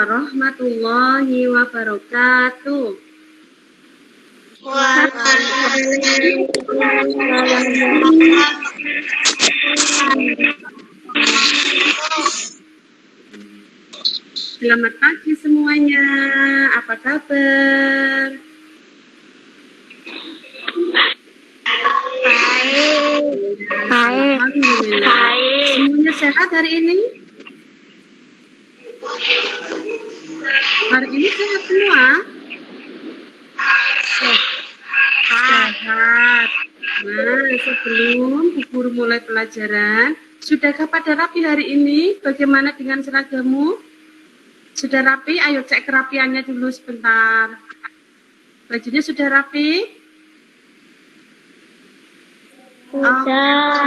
warahmatullahi wabarakatuh. Selamat pagi semuanya. Apa kabar? Baik. Alhamdulillah. Semuanya sehat hari ini? Hari ini sehat semua? Sehat. Nah, sebelum Bu Guru mulai pelajaran, sudahkah pada rapi hari ini? Bagaimana dengan seragammu? Sudah rapi? Ayo cek kerapiannya dulu sebentar. Bajunya sudah rapi? Sudah.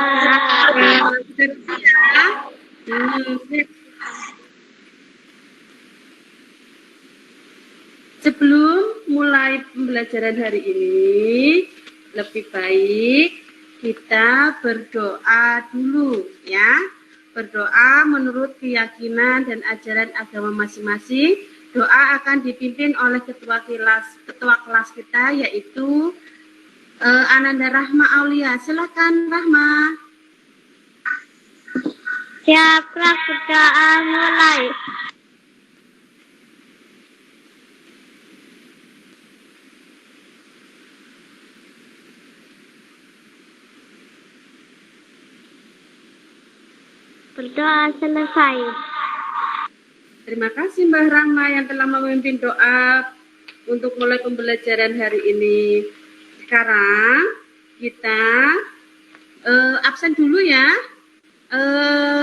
Sebelum mulai pembelajaran hari ini, lebih baik kita berdoa dulu ya. Berdoa menurut keyakinan dan ajaran agama masing-masing. Doa akan dipimpin oleh ketua kelas kita, yaitu Ananda Rahma Aulia. Silakan Rahma. Siaplah berdoa mulai. Berdoa selesai. Terima kasih Mbah Rahma yang telah memimpin doa untuk mulai pembelajaran hari ini. Sekarang kita absen dulu ya.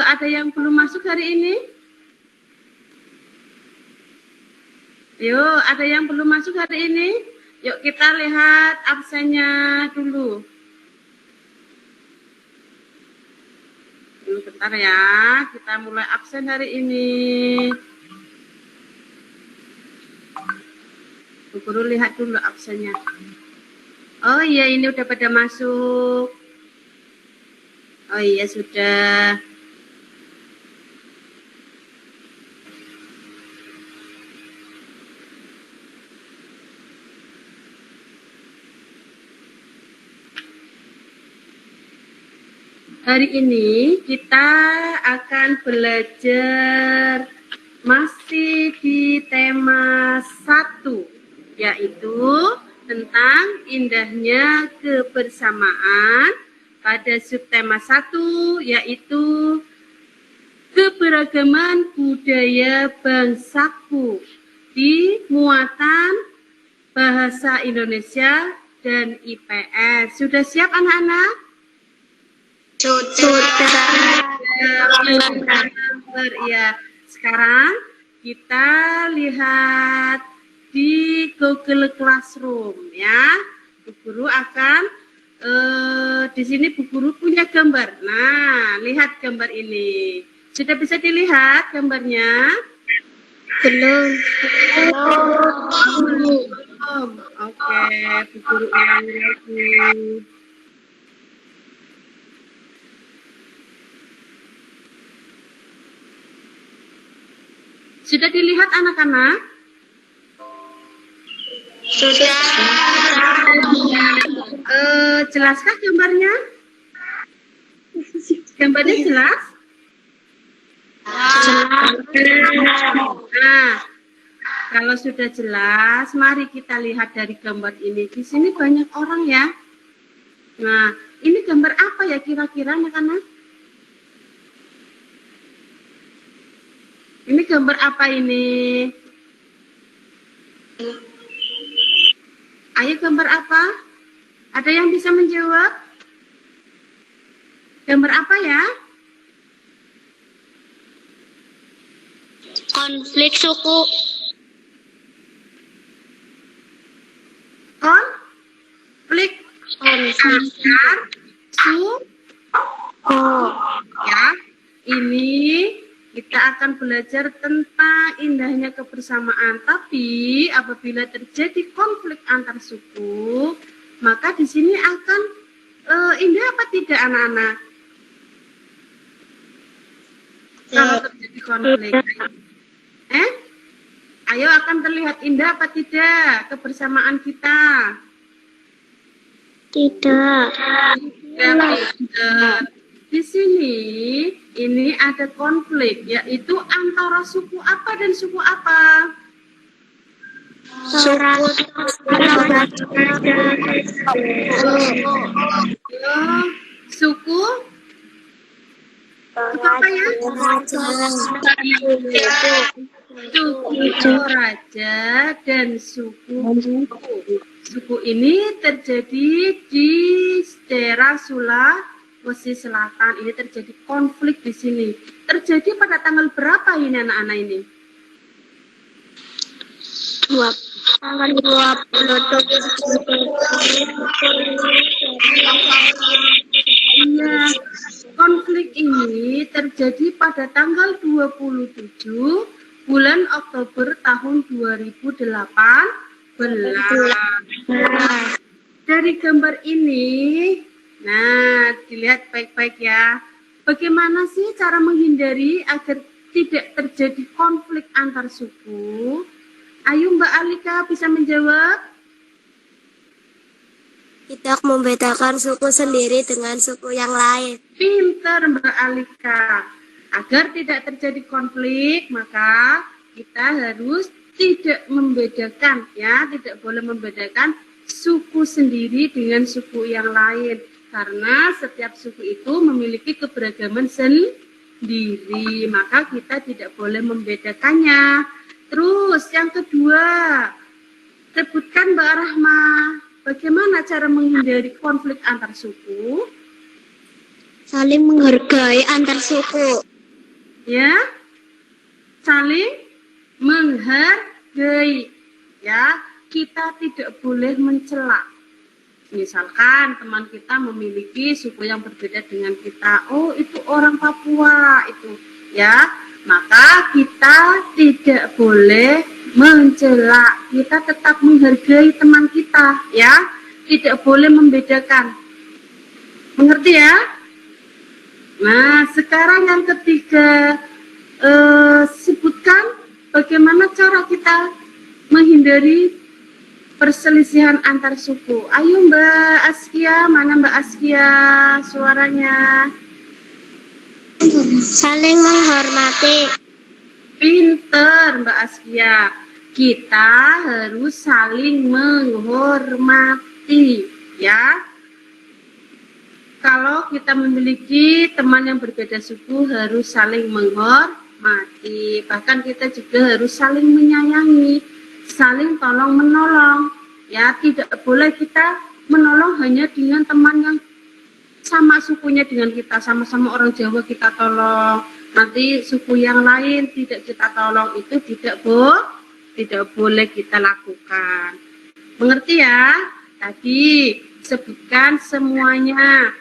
Ada yang belum masuk hari ini? Yuk, ada yang belum masuk hari ini? Yuk kita lihat absennya dulu. Bentar ya, kita mulai absen hari ini. Bu Guru lihat dulu absennya. Oh iya, ini udah pada masuk. Oh iya, sudah. Hari ini kita akan belajar masih di tema 1, yaitu tentang indahnya kebersamaan pada subtema 1, yaitu keberagaman budaya bangsaku di muatan bahasa Indonesia dan IPS. Sudah siap anak-anak? Ya, sekarang kita lihat di Google Classroom ya. Bu Guru akan di sini Bu Guru punya gambar. Nah, lihat gambar ini. Sudah bisa dilihat gambarnya? Belum. Oke, Bu Guru ulangi lagi. Sudah dilihat anak-anak? Sudah. Jelaskah gambarnya? Gambarnya jelas? Nah, kalau sudah jelas, mari kita lihat dari gambar ini. Di sini banyak orang ya. Nah, ini gambar apa ya kira-kira anak-anak? Ini gambar apa ini? Ayo, gambar apa? Ada yang bisa menjawab? Gambar apa ya? Konflik suku. Konflik antar suku. Ya, ini kita akan belajar tentang indahnya kebersamaan. Tapi apabila terjadi konflik antar suku, maka di sini akan indah apa tidak anak-anak? Kalau terjadi konflik, Ayo, akan terlihat indah apa tidak kebersamaan kita? Tidak. Tidak. Di sini ini ada konflik, yaitu antara suku apa dan suku apa? Suku. Ya, suku apa ya? Suku Toraja dan suku Buku. Suku ini terjadi di daerah Sulawesi Selatan. Ini terjadi konflik di sini. Terjadi pada tanggal berapa ini anak-anak ini? Tanggal 27. Iya, konflik ini terjadi pada tanggal 27 bulan Oktober tahun 2018. Dari gambar ini, nah dilihat baik-baik ya. Bagaimana sih cara menghindari agar tidak terjadi konflik antar suku? Ayo Mbak Alika bisa menjawab. Tidak membedakan suku sendiri dengan suku yang lain. Pintar Mbak Alika. Agar tidak terjadi konflik, maka kita harus tidak membedakan, ya, tidak boleh membedakan suku sendiri dengan suku yang lain. Karena setiap suku itu memiliki keberagaman sendiri, maka kita tidak boleh membedakannya. Terus yang kedua, sebutkan Mbak Rahma, bagaimana cara menghindari konflik antar suku? Saling menghargai antar suku. Ya, saling menghargai, ya, kita tidak boleh mencela. Misalkan teman kita memiliki suku yang berbeda dengan kita, oh itu orang Papua itu, ya, maka kita tidak boleh mencela, kita tetap menghargai teman kita, ya, tidak boleh membedakan. Mengerti ya? Nah, sekarang yang ketiga, sebutkan bagaimana cara kita menghindari perselisihan antar suku. Ayo Mbak Askia, mana Mbak Askia suaranya? Saling menghormati. Pinter Mbak Askia. Kita harus saling menghormati, ya. Kalau kita memiliki teman yang berbeda suku harus saling menghormati. Bahkan kita juga harus saling menyayangi, saling tolong menolong. Ya, tidak boleh kita menolong hanya dengan teman yang sama sukunya dengan kita, sama-sama orang Jawa kita tolong. Nanti suku yang lain tidak kita tolong, itu tidak boleh kita lakukan. Mengerti ya? Tadi sebutkan semuanya.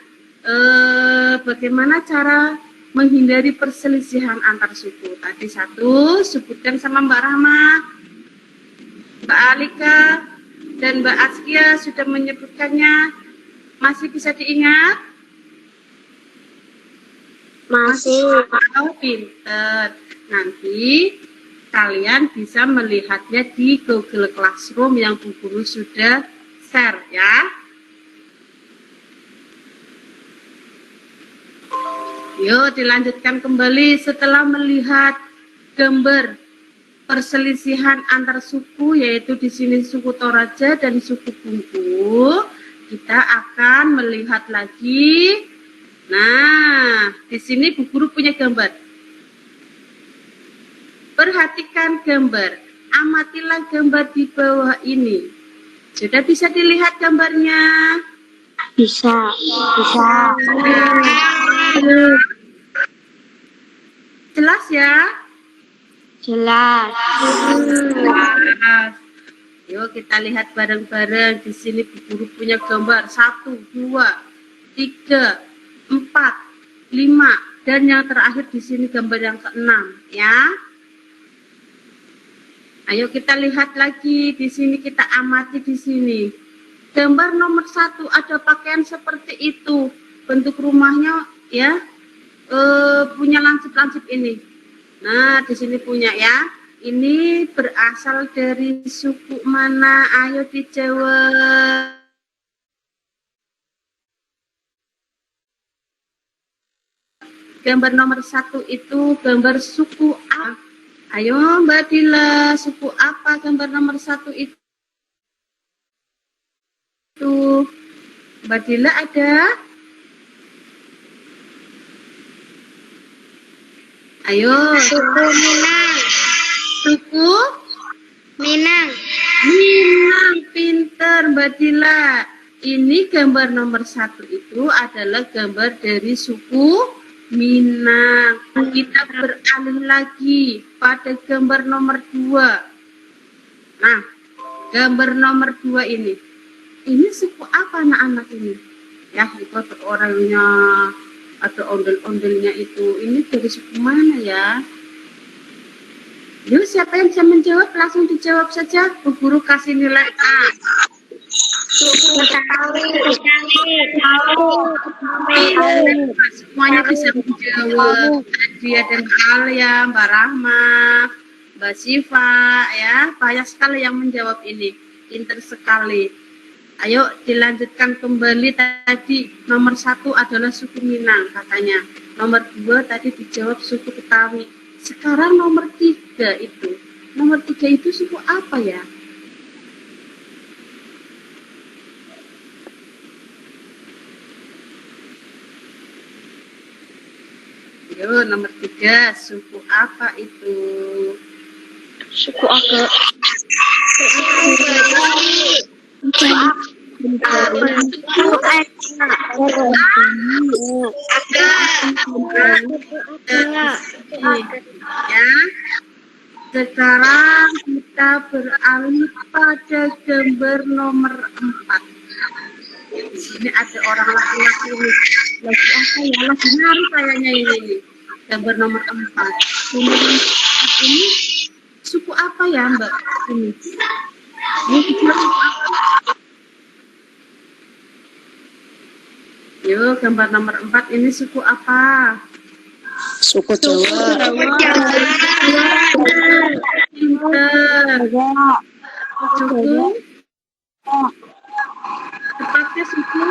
Bagaimana cara menghindari perselisihan antar suku. Tadi satu, sebutkan sama Mbak Rahma, Mbak Alika, dan Mbak Askia sudah menyebutkannya. Masih bisa diingat? Masih. Oh, pinter. Nanti kalian bisa melihatnya di Google Classroom yang Bu Guru sudah share, ya. Yuk dilanjutkan kembali setelah melihat gambar perselisihan antar suku, yaitu di sini suku Toraja dan suku Bungku. Kita akan melihat lagi. Nah, di sini Bu Guru punya gambar. Perhatikan gambar. Amatilah gambar di bawah ini. Sudah bisa dilihat gambarnya? Bisa. Jelas ya? Jelas. Yuk kita lihat bareng-bareng. Di sini Bu Guru punya gambar 1, 2, 3, 4, 5, dan yang terakhir di sini gambar yang ke-6, ya. Ayo kita lihat lagi. Di sini kita amati di sini. Gambar nomor 1 ada pakaian seperti itu. Bentuk rumahnya ya punya lancip-lancip ini. Nah, di sini punya ya. ini berasal dari suku mana? Ayo dijawab. Gambar nomor 1 itu gambar suku apa? Ayo Mbak Dila, suku apa gambar nomor 1 itu? Mbak Dila ada? Ayo. Suku Minang. Suku Minang. Minang, pinter Mbak Dila. Ini gambar nomor 1 itu adalah gambar dari suku Minang. Kita beralih lagi pada gambar nomor 2. Nah, gambar nomor 2 ini. Ini suku apa anak-anak ini? Ya, itu ada orangnya, ada ondel-ondelnya itu. Ini dari suku mana ya? Yuk, siapa yang bisa menjawab? Langsung dijawab saja. Bu Guru kasih nilai A. Semuanya bisa menjawab. Dia dan Alia, Mbak Rahma, Mbak Siva, ya banyak sekali yang menjawab ini. Pinter sekali. Ayo dilanjutkan kembali. Tadi nomor 1 adalah suku Minang katanya. Nomor 2 tadi dijawab suku Betawi. Sekarang nomor 3 itu. Nomor 3 itu suku apa ya? Yo, nomor 3 suku apa itu? Suku Aga. Ya. Sekarang kita beralih pada gambar nomor 4. Di sini ada orang laki-laki ini. Lagi apa ya? Lagi nari kayaknya ini. Gambar nomor 4. Ini suku apa ya Mbak? Ini. Yuk, gambar nomor 4 ini suku apa? Suku Jawa. Suku tepatnya suku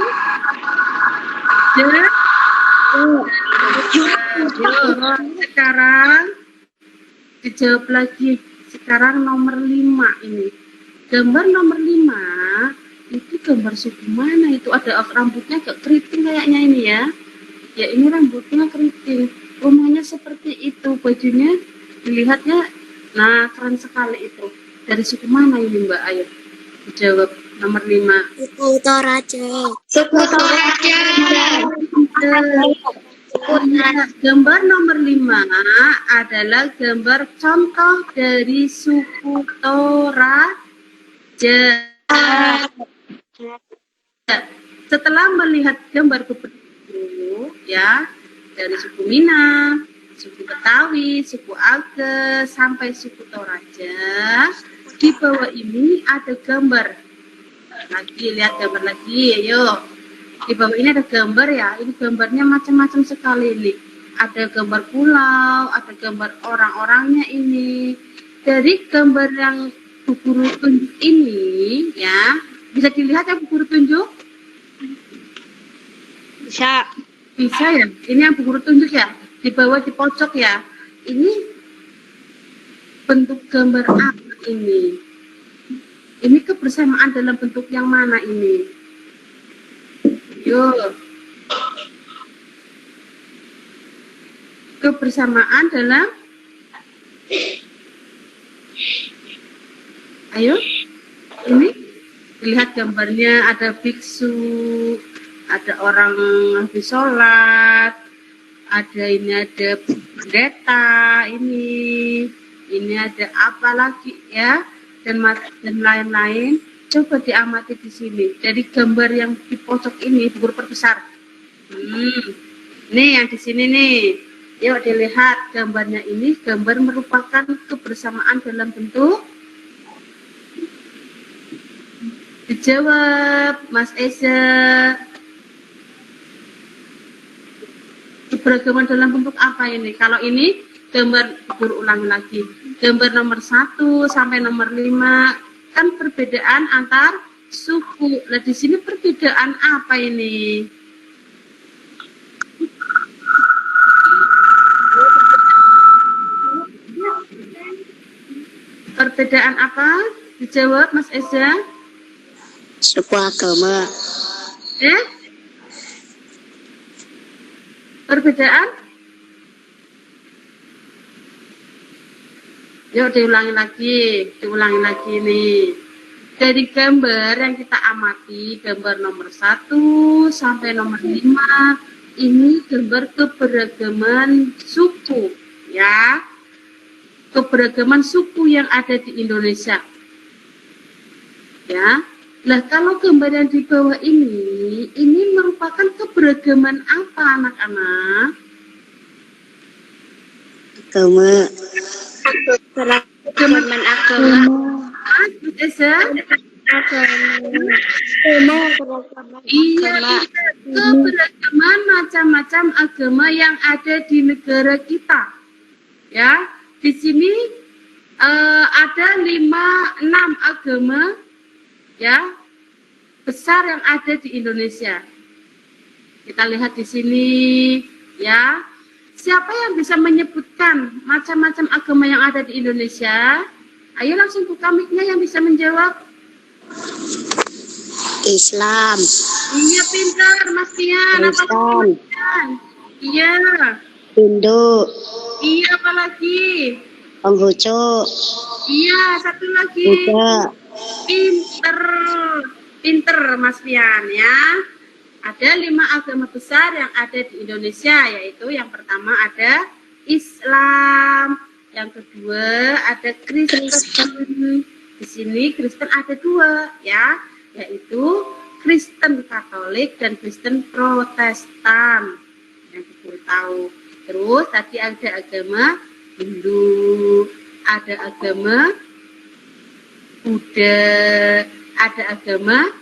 sekarang dijawab lagi. Sekarang nomor 5 ini. Gambar nomor 5 itu gambar suku mana? Itu ada rambutnya agak keriting kayaknya ini ya. Ya ini rambutnya keriting. Rumahnya seperti itu, bajunya dilihatnya, nah keren sekali itu. Dari suku mana ini Mbak? Ayo dijawab nomor 5. Suku Toraja. Gambar nomor 5 adalah gambar contoh dari suku Toraja. Setelah melihat gambar dulu ya, dari suku Minang, suku Betawi, suku Aga, sampai suku Toraja, di bawah ini ada gambar. Lagi, lihat gambar lagi, ayo. Di bawah ini ada gambar ya, ini gambarnya macam-macam sekali ini. Ada gambar pulau, ada gambar orang-orangnya ini. Dari gambar yang Bu Guru tunjuk ini, ya, bisa dilihat ya Bu Guru tunjuk? Bisa. Bisa ya? Ini yang Bu Guru tunjuk ya? Di bawah di pojok ya? Ini bentuk gambar apa ini? Ini kebersamaan dalam bentuk yang mana ini? Yuk. Kebersamaan dalam, ayo, ini lihat gambarnya, ada biksu, ada orang habis sholat, ada pendeta, ini ada apa lagi ya, dan lain-lain. Coba diamati di sini. Jadi gambar yang di pojok ini Bu Guru perbesar. Nih yang di sini nih. Yuk dilihat gambarnya ini. Gambar merupakan kebersamaan dalam bentuk. Dijawab Mas Eza. Keberagaman dalam bentuk apa ini? Kalau ini gambar Bu Guru ulangi lagi. gambar nomor 1 sampai nomor 5 kan perbedaan antar suku. Nah, di sini perbedaan apa ini? Perbedaan apa? Dijawab Mas Eza. Suku agama. Perbedaan? Yuk diulangi lagi nih. Dari gambar yang kita amati, gambar nomor 1 sampai nomor 5, ini gambar keberagaman suku, ya. Keberagaman suku yang ada di Indonesia. Ya. Nah, kalau gambar yang di bawah ini merupakan keberagaman apa, anak-anak? Agama. Keberagaman agama. Iya, keberagaman macam-macam agama yang ada di negara kita. Ya, di sini ada 6 agama ya besar yang ada di Indonesia. Kita lihat di sini ya. Siapa yang bisa menyebutkan macam-macam agama yang ada di Indonesia? Ayo langsung buka mic-nya yang bisa menjawab. Islam. Iya, pintar Mas Tian. Kristen. Iya. Hindu. Iya, apa lagi? Konghucu. Iya, satu lagi. Buddha. Pinter Mas Pian ya. Ada 5 agama besar yang ada di Indonesia, yaitu yang pertama ada Islam, yang kedua ada Kristen. Di sini Kristen ada 2 ya, yaitu Kristen Katolik dan Kristen Protestan. Yang kita tahu. Terus tadi ada agama Hindu, ada agama Buddha, ada agama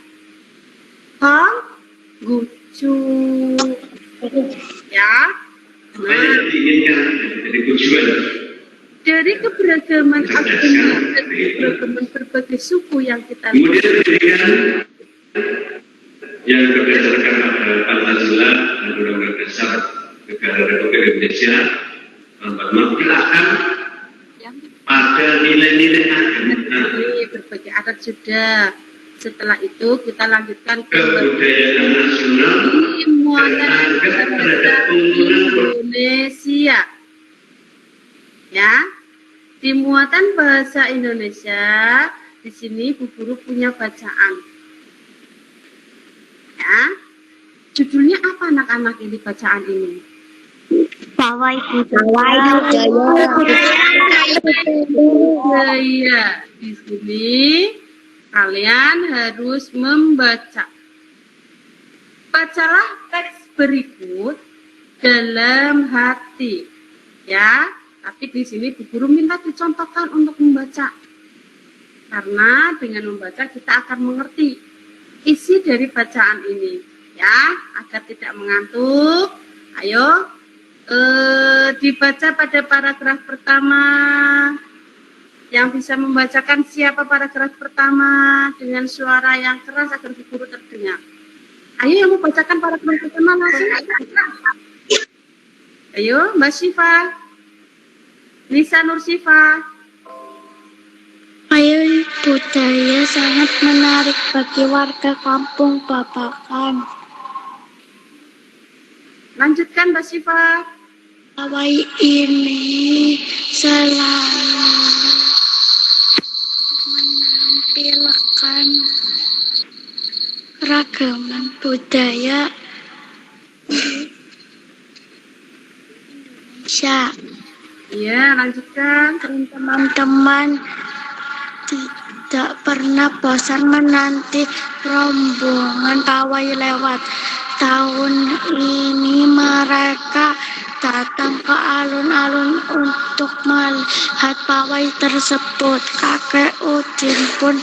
Konghucu, ya. Nah, dari keberagaman agama dan keberagaman berbagai suku yang kita lihat. Kemudian yang berdasarkan Pancasila dan Undang-Undang Dasar Negara Republik Indonesia mengakibatkan pada nilai-nilai agama. Berbagai adat sudah. Setelah itu kita lanjutkan ke kebudayaan nasional muatan terhadap penggunaan Indonesia. Ya, di muatan bahasa Indonesia di sini Bu Guru punya bacaan. Ya, judulnya apa anak-anak ini bacaan ini? Pawai budaya. Di sini kalian harus membaca. Bacalah teks berikut dalam hati, ya. Tapi di sini Bu Guru minta dicontohkan untuk membaca, karena dengan membaca kita akan mengerti isi dari bacaan ini, ya, agar tidak mengantuk. Ayo, dibaca pada paragraf pertama. Yang bisa membacakan siapa paragraf pertama dengan suara yang keras agar Bu Guru terdengar. Ayo yang membacakan paragraf pertama langsung. Ayo Mbak Syifa, Nisa Nur Syifa. Pawai budaya sangat menarik bagi warga kampung Babakan. Lanjutkan Mbak Syifa. Pawai ini selalu menampilkan keragaman budaya Indonesia. Iya, lanjutkan. Dan teman-teman tidak pernah bosan menanti rombongan pawai lewat. Tahun ini mereka datang ke alun-alun untuk melihat pawai tersebut. Kakek Udin pun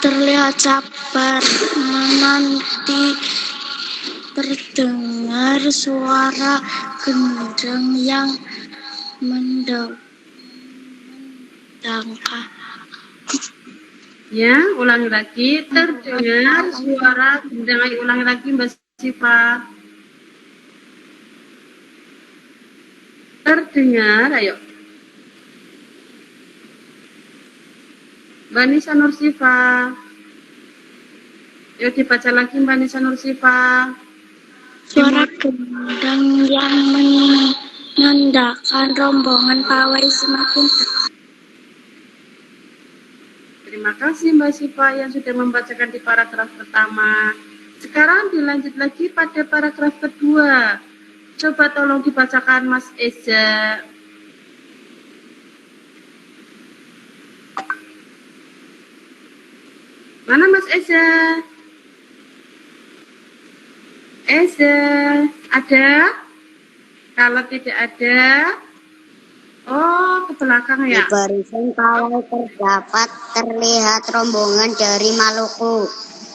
terlihat sabar menanti. Terdengar suara gendang yang Dangka. Ya, ulangi lagi. Terdengar suara gendang. Ayo ulangi lagi Mbak Siva. Terdengar, ayo. Mbak Nisa Nursifa. Yuk dibaca lagi Mbak Nisa Nursifa. Suara gendang yang menandakan rombongan pawai semakin dekat. Terima kasih Mbak Siva yang sudah membacakan di paragraf pertama. Sekarang dilanjut lagi pada paragraf kedua. Coba tolong dibacakan Mas Eza. Mana Mas Eza? Eza, ada? Kalau tidak ada, oh ke belakang Di ya? barisan pawai terdapat terlihat rombongan dari Maluku.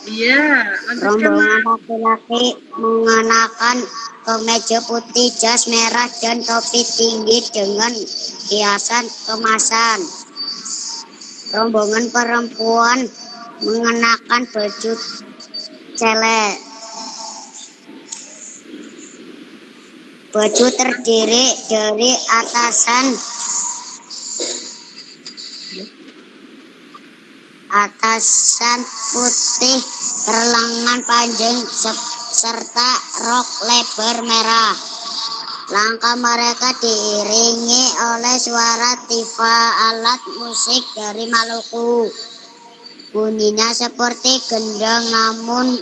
Iya, lanjutkan Rombongan Mas. laki-laki mengenakan kemeja putih, jas merah, dan topi tinggi dengan hiasan kemasan. Rombongan perempuan mengenakan baju celek. Baju terdiri dari atasan putih berlengan panjang serta rok lebar merah. Langkah mereka diiringi oleh suara tifa alat musik dari Maluku. Bunyinya seperti gendang namun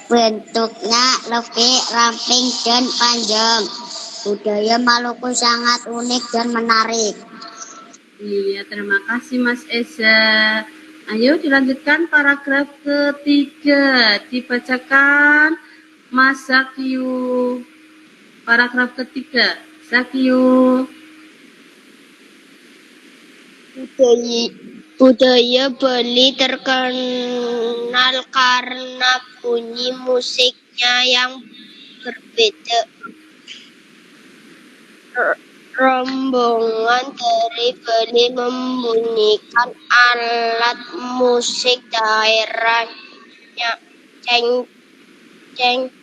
bentuknya lebih ramping dan panjang. Budaya Maluku sangat unik dan menarik. Iya, terima kasih Mas Eza. Ayo dilanjutkan paragraf ketiga. Dibacakan Mas Zakyu. Paragraf ketiga. Zakyu. Budaya Bali terkenal karena bunyi musiknya yang berbeda. Rombongan dari Bali membunyikan alat musik daerahnya. Ceng.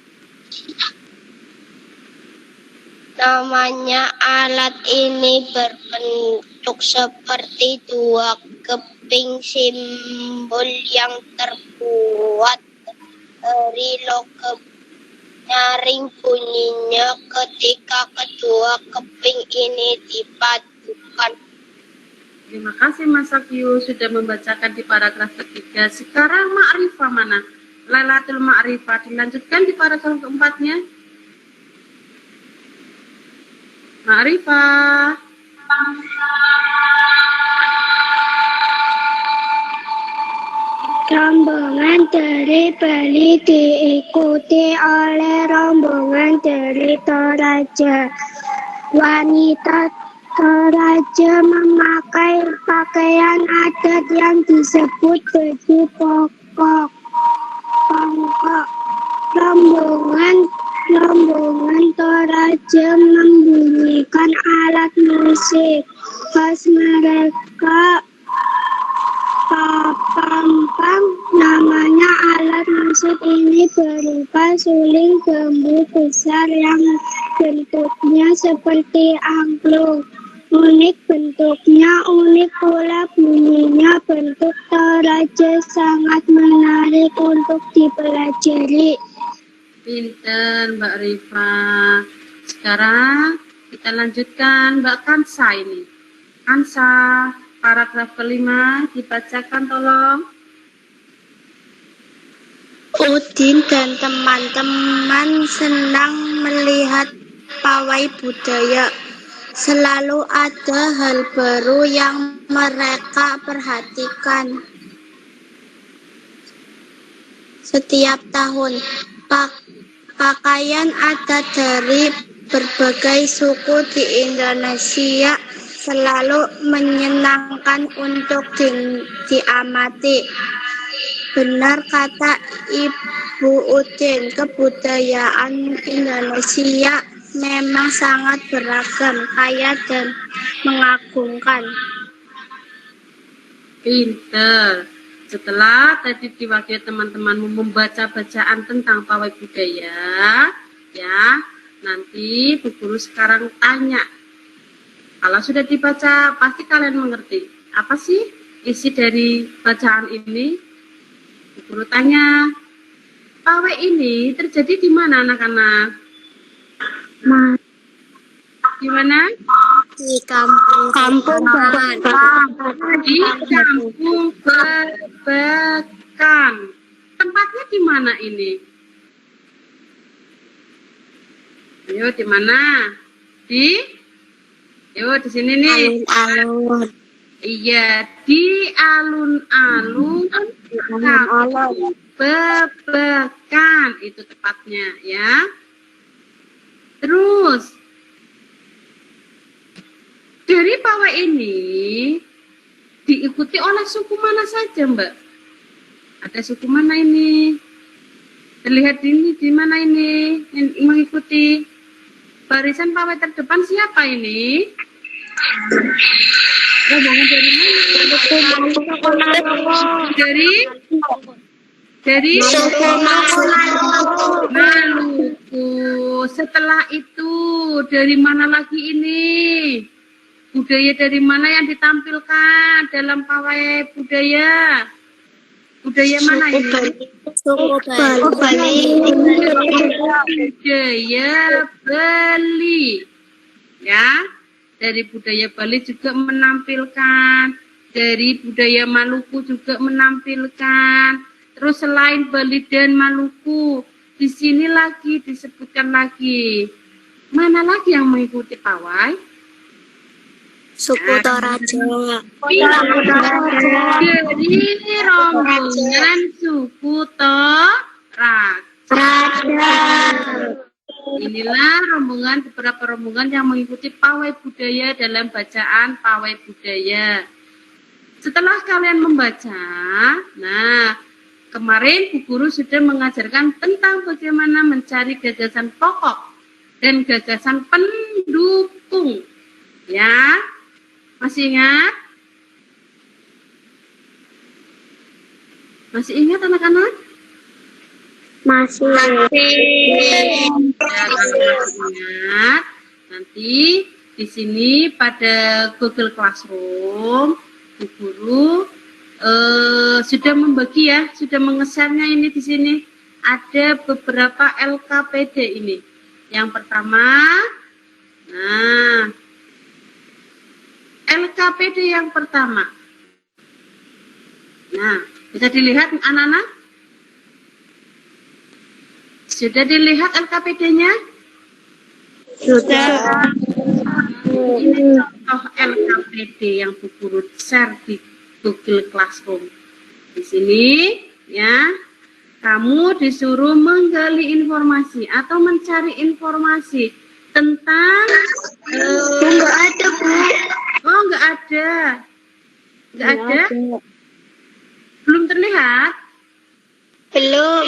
Namanya alat ini berbentuk seperti dua keping simbol yang terbuat dari logam nyaring. Bunyinya ketika kedua keping ini dipadukan. Terima kasih Mas Zakyu sudah membacakan di paragraf ketiga. Sekarang Ma'rifah mana? Lailatul Ma'rifah dilanjutkan di paragraf keempatnya. Ma'rifah. Rombongan dari Bali diikuti oleh rombongan dari Toraja. Wanita Toraja memakai pakaian adat yang disebut baju pongkok. Rombongan Toraja membunyikan alat musik khas mereka. Papampang, namanya alat musik ini berupa suling bambu besar yang bentuknya seperti angklung. Unik bentuknya, unik pula bunyinya. Bentuk Toraja sangat menarik untuk dipelajari. Pinter Mbak Rifa. Sekarang kita lanjutkan Mbak Kansa ini. Kansa, paragraf kelima dibacakan tolong. Udin dan teman-teman senang melihat pawai budaya. Selalu ada hal baru yang mereka perhatikan. Setiap tahun, pakaian adat dari berbagai suku di Indonesia selalu menyenangkan untuk diamati. Benar kata Ibu Udin, kebudayaan Indonesia memang sangat beragam, kaya dan mengagumkan. Pinter. Setelah tadi diwakili teman-temanmu membaca bacaan tentang pawai budaya, ya, nanti Bu Guru sekarang tanya. Kalau sudah dibaca, pasti kalian mengerti. Apa sih isi dari bacaan ini? Bu Guru tanya, pawai ini terjadi di mana anak-anak? Di mana? Di kampung Baban. Di kampung Babakan. Tempatnya di mana ini? Ayo, di mana? Yo, di sini nih. Alun-alun. Iya, di alun-alun kampung Babakan itu tepatnya, ya. Terus dari pawai ini diikuti oleh suku mana saja, Mbak? Ada suku mana ini? Terlihat ini di mana ini yang mengikuti barisan pawai terdepan siapa ini? Rombongan dari mana? Dari Maluku. Setelah itu dari mana lagi ini? Budaya dari mana yang ditampilkan dalam pawai budaya? Budaya mana ini? Budaya Bali. Ya, dari budaya Bali juga menampilkan, dari budaya Maluku juga menampilkan. Terus selain Bali dan Maluku, di sini lagi disebutkan lagi. Mana lagi yang mengikuti pawai? Suku Toraja. Jadi rombongan suku Toraja. Inilah beberapa rombongan yang mengikuti pawai budaya dalam bacaan pawai budaya. Setelah kalian membaca, nah kemarin Bu Guru sudah mengajarkan tentang bagaimana mencari gagasan pokok dan gagasan pendukung. Ya, masih ingat? Masih ingat anak-anak? Masih. Ya, kalau masih ingat, nanti di sini pada Google Classroom, Bu Guru sudah membagi ya, sudah mengesernya ini di sini. Ada beberapa LKPD ini. Yang pertama, nah, LKPD yang pertama. Nah, bisa dilihat anak-anak? Sudah dilihat LKPD-nya? Sudah. Ini contoh LKPD yang Bu Guru share di Google Classroom. Di sini, ya, kamu disuruh menggali informasi atau mencari informasi tentang Enggak ada, Bu. oh, enggak ada. Enggak ada? Belum terlihat? Belum.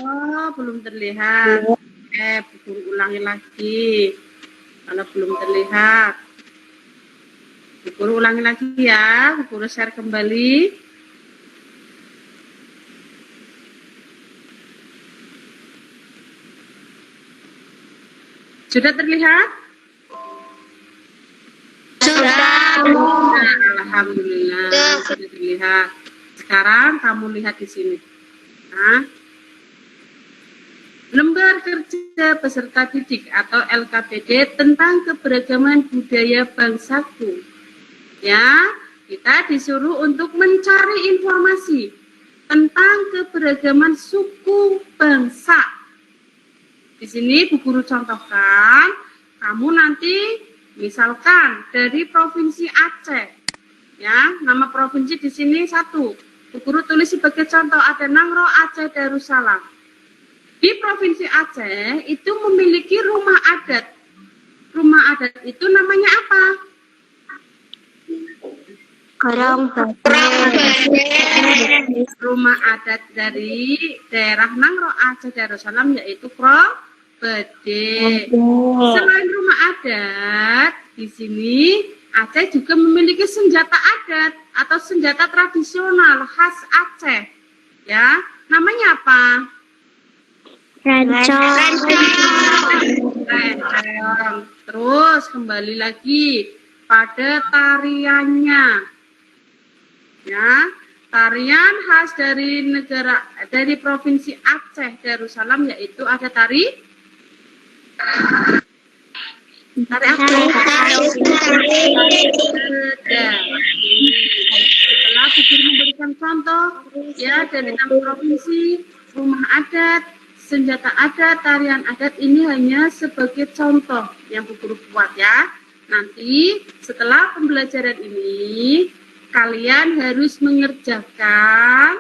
Oh, belum terlihat. Bu Guru ulangi lagi. Kalau belum terlihat. Bu Guru ulangi lagi ya. Bu Guru share kembali. Sudah terlihat? Sudah. Nah, alhamdulillah sudah terlihat. Sekarang kamu lihat di sini. Nah, Lembar Kerja Peserta Didik atau LKPD tentang keberagaman budaya bangsaku. Ya, kita disuruh untuk mencari informasi tentang keberagaman suku bangsa. Di sini Bu Guru contohkan, kamu nanti misalkan dari Provinsi Aceh. Ya, nama provinsi di sini satu. Bu Guru tulis sebagai contoh ada Nangro Aceh Darussalam. Di Provinsi Aceh itu memiliki rumah adat. Rumah adat itu namanya apa? Karang Rumah adat dari daerah Nangro Aceh Darussalam yaitu Bede. Selain rumah adat, di sini Aceh juga memiliki senjata adat atau senjata tradisional khas Aceh. Ya, namanya apa? Rencong. Rencong. Terus kembali lagi pada tariannya. Ya, tarian khas dari provinsi Aceh Darussalam yaitu ada tari apa? Setelah Bu Guru memberikan contoh ya dari 6 provinsi, rumah adat, senjata adat, tarian adat ini hanya sebagai contoh yang Bu Guru buat ya. Nanti setelah pembelajaran ini kalian harus mengerjakan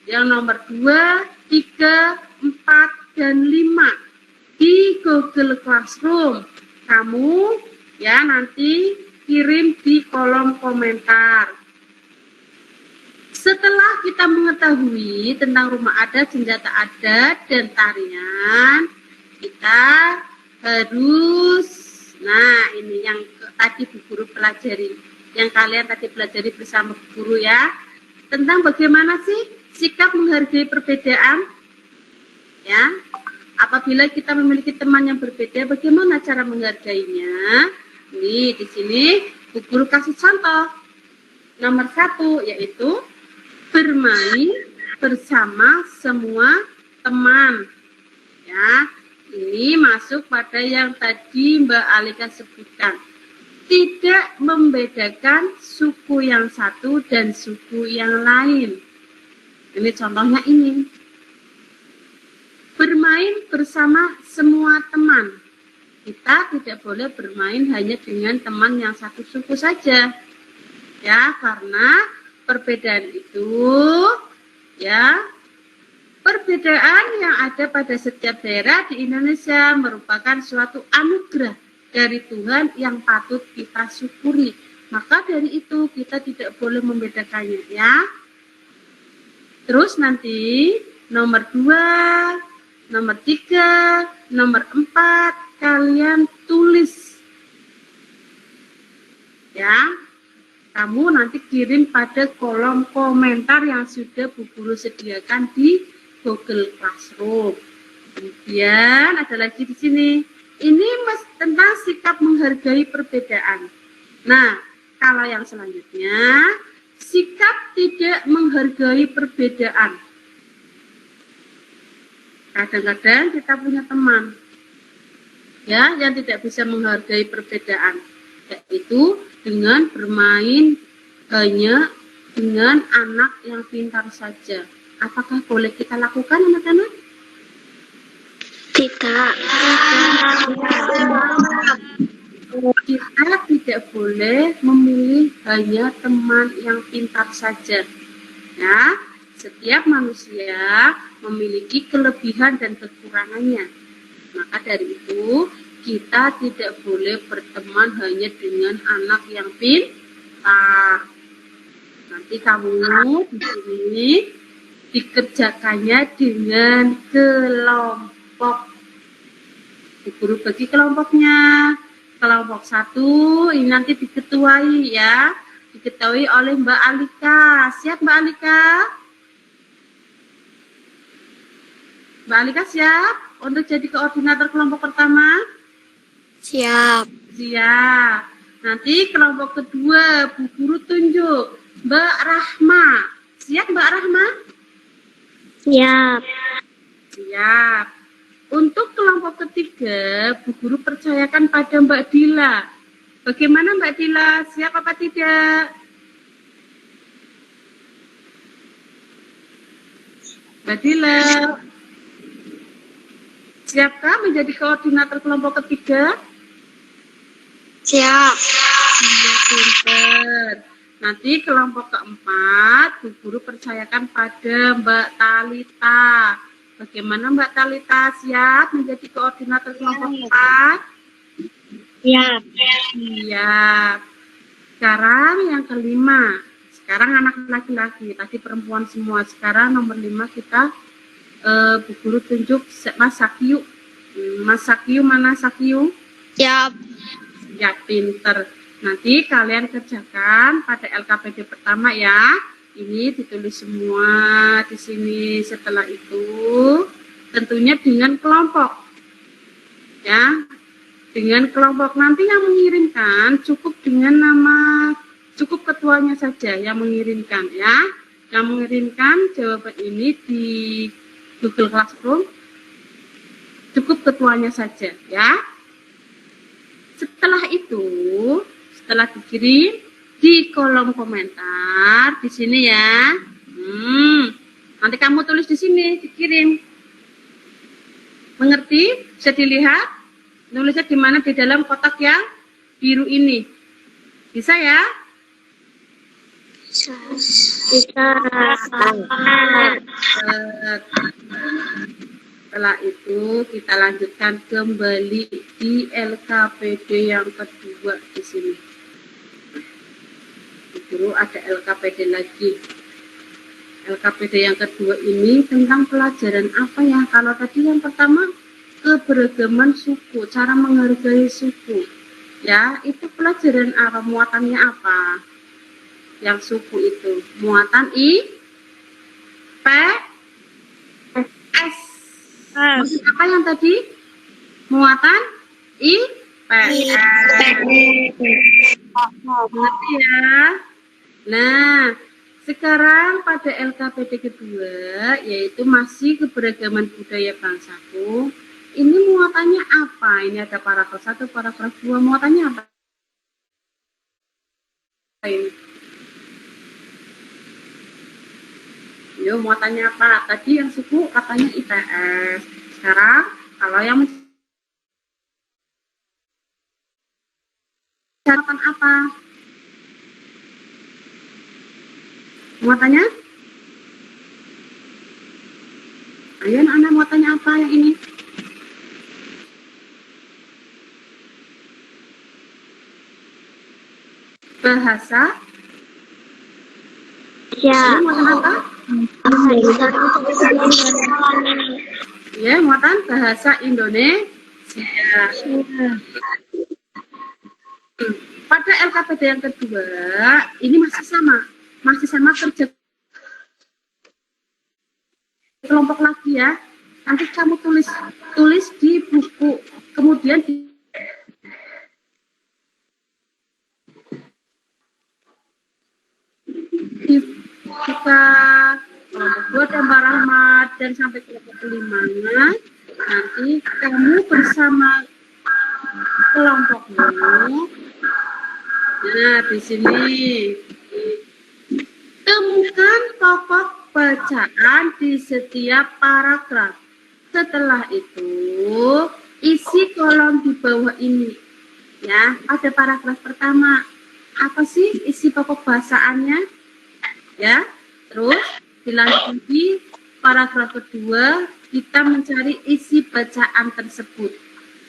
yang nomor 2, 3, 4, dan 5 di Google Classroom. Kamu ya nanti kirim di kolom komentar. Setelah kita mengetahui tentang rumah adat, senjata adat, dan tarian, kita harus, nah ini yang tadi Bu Guru pelajari, yang kalian tadi pelajari bersama Bu Guru ya, tentang bagaimana sih sikap menghargai perbedaan, ya. Apabila kita memiliki teman yang berbeda, bagaimana cara menghargainya? Nih, di sini Bu Guru kasih contoh. Nomor 1 yaitu bermain bersama semua teman. Ya, ini masuk pada yang tadi Mbak Alika sebutkan. Tidak membedakan suku yang satu dan suku yang lain. Ini contohnya ini. Bermain bersama semua teman. Kita tidak boleh bermain hanya dengan teman yang satu suku saja. Ya, karena perbedaan itu ya, perbedaan yang ada pada setiap daerah di Indonesia merupakan suatu anugerah dari Tuhan yang patut kita syukuri. Maka dari itu kita tidak boleh membedakannya ya. Terus nanti nomor 2, nomor 3, nomor 4 kalian tulis ya. Kamu nanti kirim pada kolom komentar yang sudah Bu Guru sediakan di Google Classroom. Kemudian ada lagi di sini. Ini tentang sikap menghargai perbedaan. Nah, kalau yang selanjutnya sikap tidak menghargai perbedaan. Kadang-kadang kita punya teman ya yang tidak bisa menghargai perbedaan, yaitu dengan bermain hanya dengan anak yang pintar saja. Apakah boleh kita lakukan anak-anak? Tidak. Kita tidak boleh memilih hanya teman yang pintar saja. Ya, setiap manusia memiliki kelebihan dan kekurangannya. Maka dari itu, kita tidak boleh berteman hanya dengan anak yang pintar. Nanti kamu di sini dikerjakannya dengan kelompok. Bu Guru bagi kelompoknya. Kelompok 1 ini nanti diketuai ya. Diketuai oleh Mbak Alika. Siap Mbak Alika? Mbak Alika siap untuk jadi koordinator kelompok pertama? Siap. Siap. Nanti kelompok kedua Bu Guru tunjuk Mbak Rahma. Siap Mbak Rahma? Siap. Siap. Untuk kelompok ketiga Bu Guru percayakan pada Mbak Dila. Bagaimana Mbak Dila? Siap apa tidak? Mbak Dila, siapkah menjadi koordinator kelompok ketiga? Siap. Iya, pinter. Nanti kelompok keempat, Bu Guru percayakan pada Mbak Talita. Bagaimana Mbak Talita, siap menjadi koordinator kelompok keempat? Siap. Siap. Sekarang yang kelima. Sekarang anak laki-laki, tadi perempuan semua. Sekarang nomor 5 kita Bu Guru tunjuk Mas Sakyu. Mas Sakyu, mana Sakyu? Siap. Ya, pinter. Nanti kalian kerjakan pada LKPD pertama ya. Ini ditulis semua di sini. Setelah itu, tentunya dengan kelompok. Ya, dengan kelompok. Nanti yang mengirimkan cukup dengan nama, cukup ketuanya saja yang mengirimkan ya. Yang mengirimkan jawaban ini di Google Classroom, cukup ketuanya saja ya. Setelah itu, setelah dikirim di kolom komentar di sini ya. Nanti kamu tulis di sini, dikirim. Mengerti? Bisa dilihat? Nulisnya di mana? Di dalam kotak yang biru ini. Bisa ya? Bisa. Setelah itu kita lanjutkan kembali di LKPD yang kedua di sini. Dulu ada LKPD lagi. LKPD yang kedua ini tentang pelajaran apa ya? Kalau tadi yang pertama keberagaman suku, cara menghargai suku. Ya, itu pelajaran apa? Muatannya apa? Yang suku itu muatan I P S. Maksud apa yang tadi? Muatan I P S. Ngerti ya? Nah, sekarang pada LKPD kedua, yaitu masih keberagaman budaya bangsaku. Ini muatannya apa? Ini ada paragraf 1, paragraf 2. Muatannya apa? Ini. Yo, muatannya apa? Tadi yang suku katanya IPS. Sekarang kalau yang muatan apa? Muatannya? Ayo anak, muatannya apa yang ini? Bahasa? Ya. Muatan apa? Ya, muatan bahasa Indonesia. Pada LKPD yang kedua, ini masih sama kerja kelompok lagi ya. Nanti kamu tulis di buku, kemudian kita buat gambar Rahmat dan sampai kelompok kelima, nanti kamu bersama kelompokmu. Nah, di sini temukan pokok bacaan di setiap paragraf. Setelah itu isi kolom di bawah ini. Ya, pada paragraf pertama apa sih isi pokok bahasaannya? Ya, terus dilanjut di paragraf kedua kita mencari isi bacaan tersebut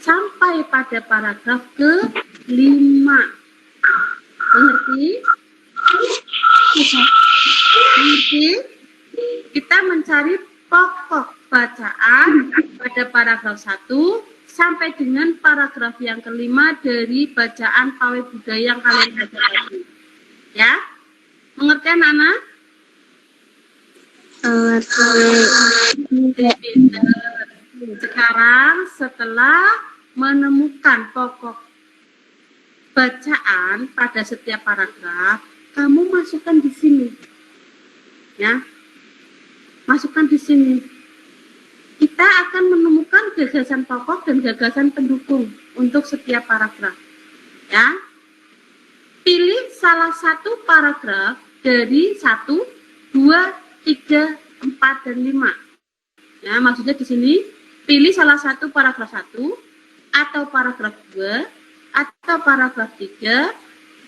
sampai pada paragraf ke-5. Mengerti? Mengerti? Kita mencari pokok bacaan pada paragraf 1 sampai dengan paragraf yang ke-5 dari bacaan pawai budaya yang kalian baca tadi. Ya? Mengerti anak-anak? Sekarang setelah menemukan pokok bacaan pada setiap paragraf, kamu masukkan di sini. Ya. Masukkan di sini. Kita akan menemukan gagasan pokok dan gagasan pendukung untuk setiap paragraf. Ya. Pilih salah satu paragraf dari 1, 2, 3, 4, dan 5. Ya, maksudnya di sini pilih salah satu paragraf 1 atau paragraf 2 atau paragraf 3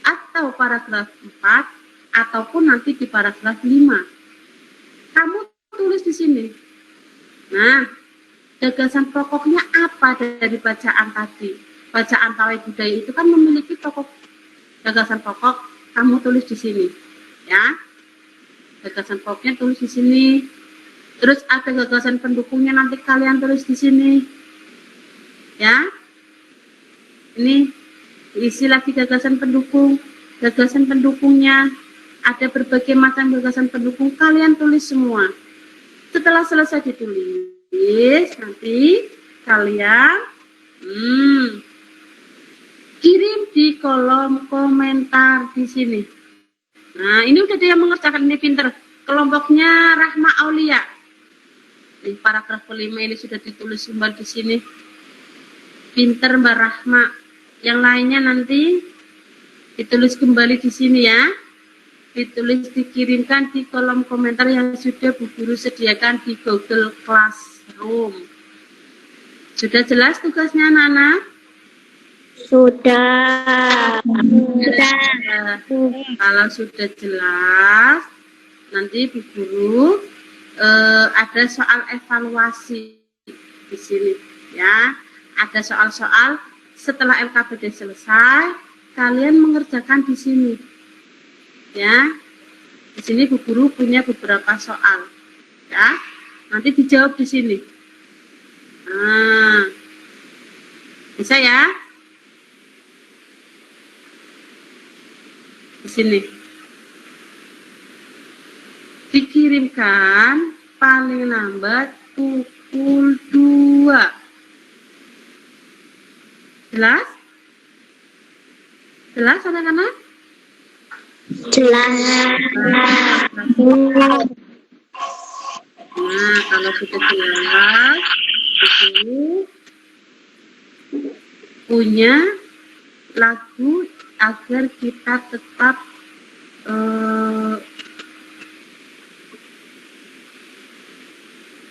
atau paragraf 4 ataupun nanti di paragraf 5. Kamu tulis di sini. Nah, gagasan pokoknya apa dari bacaan tadi? Bacaan pawai budaya itu kan memiliki pokok gagasan pokok, kamu tulis di sini. Ya. Gagasan pokoknya tulis di sini. Terus ada gagasan pendukungnya nanti kalian tulis di sini. Ya, ini isi lagi gagasan pendukung. Gagasan pendukungnya ada berbagai macam gagasan pendukung, kalian tulis semua. Setelah selesai ditulis, nanti kalian kirim di kolom komentar di sini. Nah, ini udah ada yang mengerjakan, ini pinter. Kelompoknya Rahma Aulia. Di paragraf kelima ini sudah ditulis kembali di sini. Pinter Mbak Rahma. Yang lainnya nanti ditulis kembali di sini ya. Ditulis, dikirimkan di kolom komentar yang sudah Bu Guru sediakan di Google Classroom. Sudah jelas tugasnya anak-anak? Sudah. Kalau sudah jelas, nanti Bu Guru ada soal evaluasi di sini ya. Ada soal-soal setelah LKPD selesai, kalian mengerjakan di sini. Ya, di sini Bu Guru punya beberapa soal, ya. Nanti dijawab di sini. Nah, bisa ya? Di sini. Dikirimkan paling lambat pukul 2. Jelas? Jelas anak-anak? Jelas. Nah, kalau sudah jelas, itu punya lagu agar kita tetap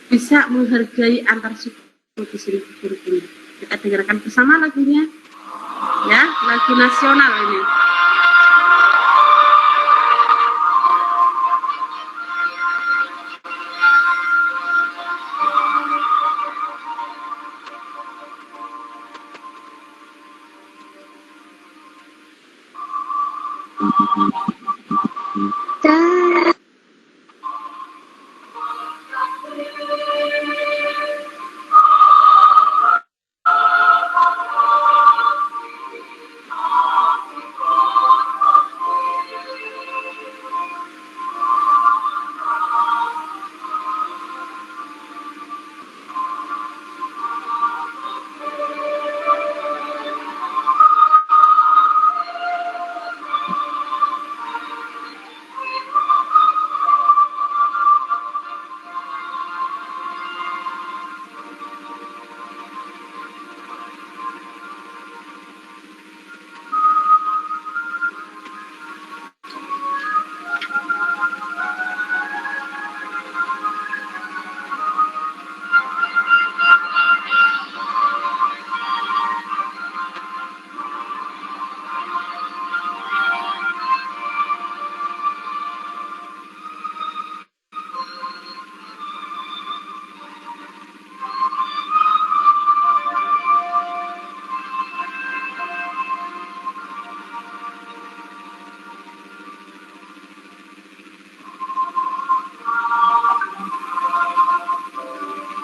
bisa menghargai antar suku di sini. Kita dengarkan bersama lagunya, ya, lagu nasional ini.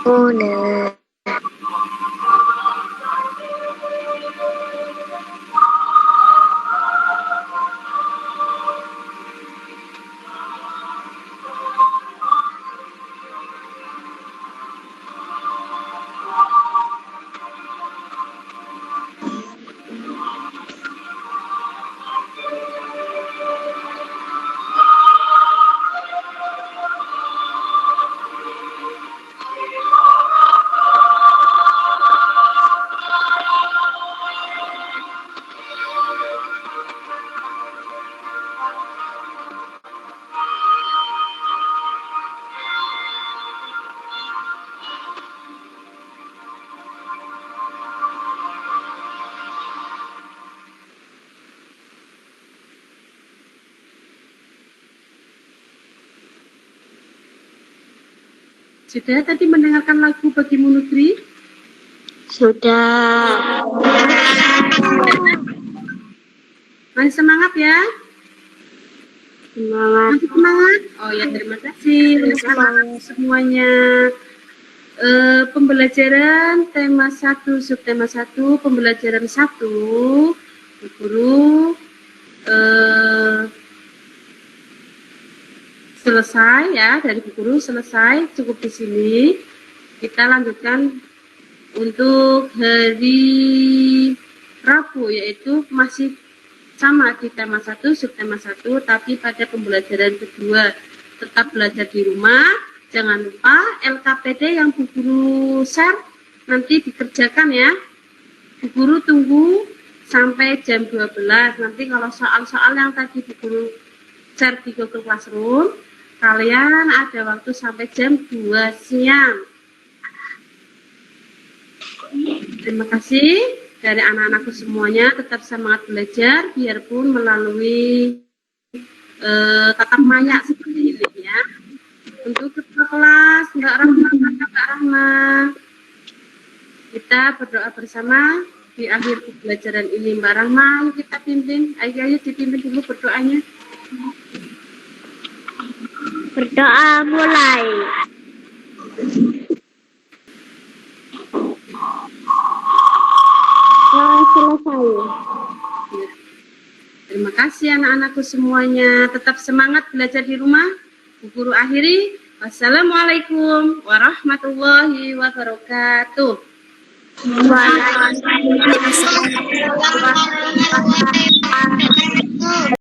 Udah. Sudah tadi mendengarkan lagu Bagimu Negeri? Sudah. Masih semangat ya? Semangat. Masih semangat? Oh ya, terima kasih untuk semuanya. Pembelajaran tema 1, subtema 1, pembelajaran 1, Bu Guru selesai ya, dari Bu Guru selesai, cukup di sini. Kita lanjutkan untuk hari Rabu, yaitu masih sama di tema 1, subtema 1, tapi pada pembelajaran kedua tetap belajar di rumah. Jangan lupa LKPD yang Bu Guru share nanti dikerjakan ya. Bu Guru tunggu sampai jam 12. Nanti kalau soal-soal yang tadi Bu Guru share di Google Classroom, kalian ada waktu sampai jam 2 siang. Terima kasih dari anak-anakku semuanya, tetap semangat belajar biarpun melalui tatap maya seperti ini ya. Untuk ketua kelas Mbak Rahma, kita berdoa bersama di akhir pembelajaran ini. Mbak Rahma, yuk kita pimpin. Ayo dipimpin dulu berdoanya. Berdoa mulai. Selesai. Ya. Terima kasih anak-anakku semuanya. Tetap semangat belajar di rumah. Bu Guru akhiri. Wassalamualaikum warahmatullahi wabarakatuh. Waalaikumsalam.